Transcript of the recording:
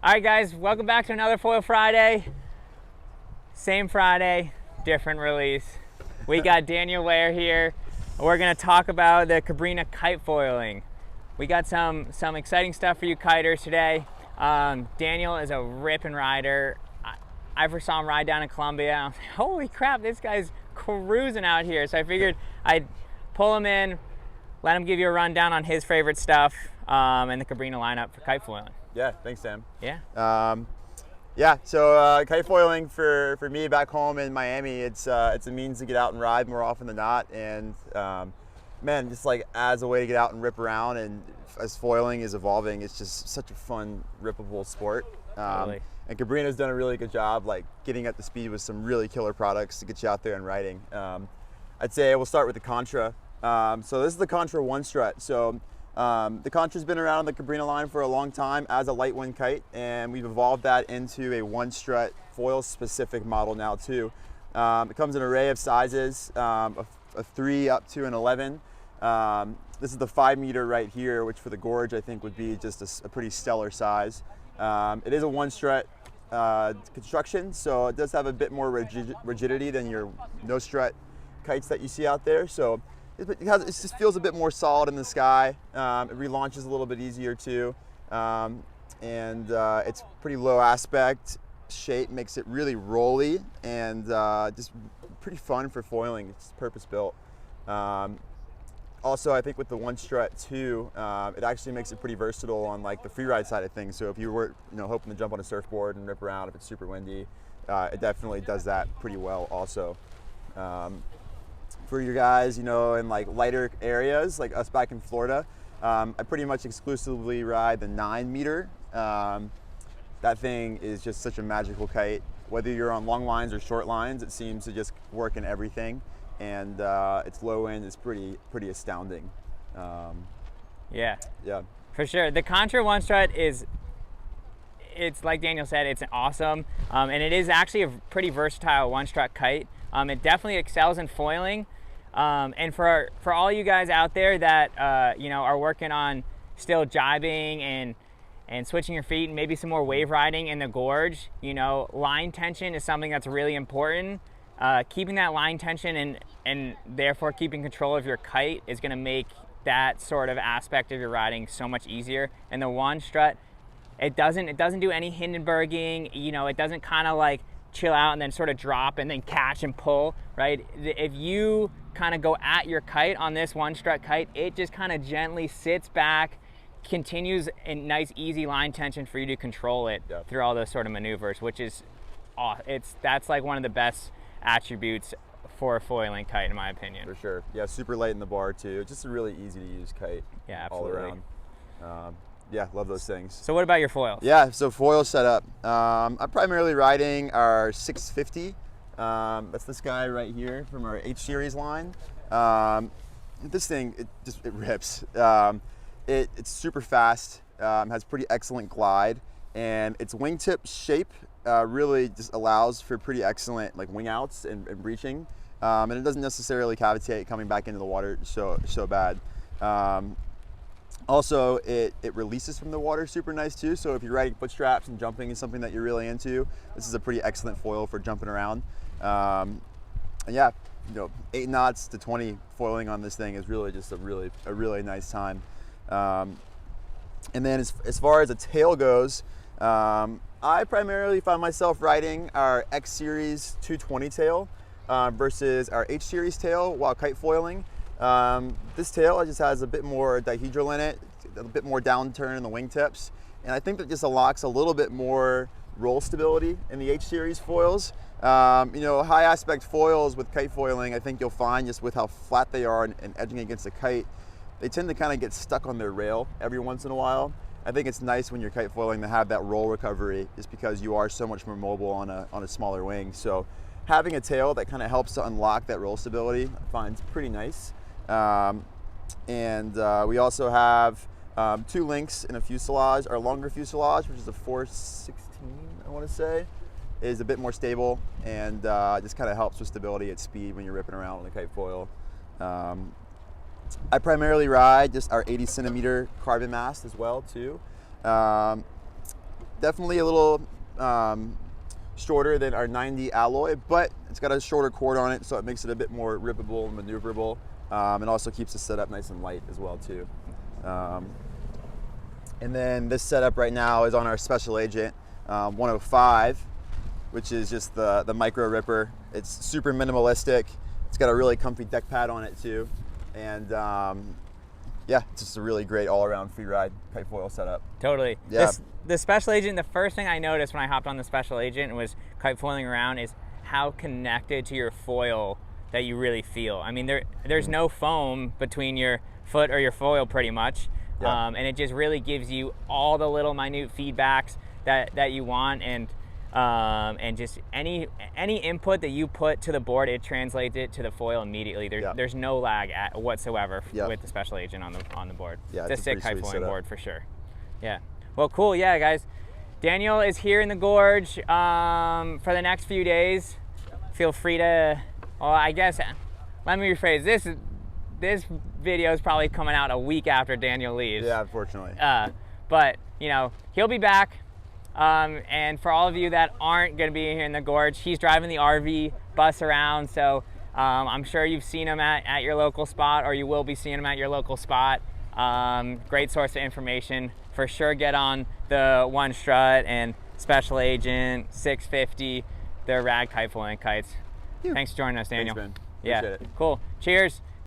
All right, guys, welcome back to another Foil Friday. Same Friday, different release. We got Daniel Ware here. We're gonna talk about the Cabrinha kite foiling. We got some exciting stuff for you kiters today. Daniel is a ripping rider. I first saw him ride down in Colombia. I was like, holy crap, this guy's cruising out here. So I figured I'd pull him in, let him give you a rundown on his favorite stuff and the Cabrinha lineup for kite foiling. Yeah, thanks, Sam. Yeah. So kite foiling for me back home in Miami, it's a means to get out and ride more often than not, and man, just like as a way to get out and rip around, and as foiling is evolving, it's just such a fun, rippable sport. Totally. And Cabrinha's done a really good job, like getting up to speed with some really killer products to get you out there and riding. I'd say we'll start with the Contra. So this is the Contra one-strut. So the Contra's been around on the Cabrinha line for a long time as a light wind kite, and we've evolved that into a one-strut foil-specific model now too. It comes in an array of sizes, a 3 up to an 11. This is the 5 meter right here, which for the gorge I think would be just a pretty stellar size. It is a one-strut construction, so it does have a bit more rigidity than your no-strut kites that you see out there. So it just feels a bit more solid in the sky. It relaunches a little bit easier too. It's pretty low aspect shape, makes it really rolly and just pretty fun for foiling. It's purpose built. Also, I think with the one strut too, it actually makes it pretty versatile on like the free ride side of things. So if you were hoping to jump on a surfboard and rip around if it's super windy, it definitely does that pretty well also. For you guys, in like lighter areas, like us back in Florida, I pretty much exclusively ride the 9 meter. That thing is just such a magical kite. Whether you're on long lines or short lines, it seems to just work in everything. And its low end is pretty astounding. Yeah, for sure. The Contra one strut it's like Daniel said, it's awesome, and it is actually a pretty versatile one strut kite. It definitely excels in foiling. And for all you guys out there that are working on still jibing and switching your feet and maybe some more wave riding in the gorge, line tension is something that's really important. Keeping that line tension and therefore keeping control of your kite is going to make that sort of aspect of your riding so much easier. And the one strut, it doesn't do any Hindenburging. It doesn't kind of like chill out and then sort of drop and then catch and pull, right? If you kind of go at your kite on this one strut kite, it just kind of gently sits back, continues in nice easy line tension for you to control it through all those sort of maneuvers, which is that's like one of the best attributes for a foiling kite in my opinion. For sure. Yeah, super light in the bar too. Just a really easy to use kite. Yeah, absolutely. All around. Yeah, love those things. So what about your foils? Yeah, so foil setup. I'm primarily riding our 650. That's this guy right here from our H series line. This thing, it rips. It's super fast, has pretty excellent glide, and its wingtip shape really just allows for pretty excellent like wing outs and breaching. And it doesn't necessarily cavitate coming back into the water so bad. Also, it releases from the water super nice too. So if you're riding foot straps and jumping is something that you're really into, this is a pretty excellent foil for jumping around. And yeah, 8 knots to 20 foiling on this thing is really just a really nice time. And then as far as the tail goes, I primarily find myself riding our X series 220 tail versus our H series tail while kite foiling. This tail just has a bit more dihedral in it, a bit more downturn in the wingtips, and I think that just unlocks a little bit more roll stability in the H series foils. High aspect foils with kite foiling, I think you'll find just with how flat they are and edging against the kite, they tend to kind of get stuck on their rail every once in a while. I think it's nice when you're kite foiling to have that roll recovery just because you are so much more mobile on a smaller wing. So having a tail that kind of helps to unlock that roll stability, I find pretty nice. We also have 2 links in a fuselage. Our longer fuselage, which is a 416, I want to say, is a bit more stable and just kind of helps with stability at speed when you're ripping around on the kite foil. I primarily ride just our 80 centimeter carbon mast as well too. definitely a little shorter than our 90 alloy, but it's got a shorter cord on it, so it makes it a bit more rippable and maneuverable, and also keeps the setup nice and light as well too. And then this setup right now is on our Special Agent 105, which is just the micro ripper. It's super minimalistic. It's got a really comfy deck pad on it too, and yeah, it's just a really great all-around free ride kite foil setup. Totally. Yeah. The Special Agent, the first thing I noticed when I hopped on the Special Agent and was kite foiling around is how connected to your foil that you really feel. I mean, there's no foam between your foot or your foil pretty much, and it just really gives you all the little minute feedbacks that you want, and just any input that you put to the board, it translates it to the foil immediately. There's no lag whatsoever with the Special Agent on the board. Yeah, it's a sick kite foiling board for sure. Yeah. Well, cool. Yeah, guys. Daniel is here in the gorge for the next few days. Feel free to. Well, I guess let me rephrase this. This video is probably coming out a week after Daniel leaves. Yeah, unfortunately. But you know, he'll be back. And for all of you that aren't going to be here in the gorge, he's driving the RV bus around, so I'm sure you've seen him at your local spot, or you will be seeing him at your local spot. Great source of information. For sure get on the one-strut and Special Agent 650. They're rad kite foiling kites. Thanks for joining us, Daniel. Thanks, man. Yeah, Appreciate it. cool. Cheers.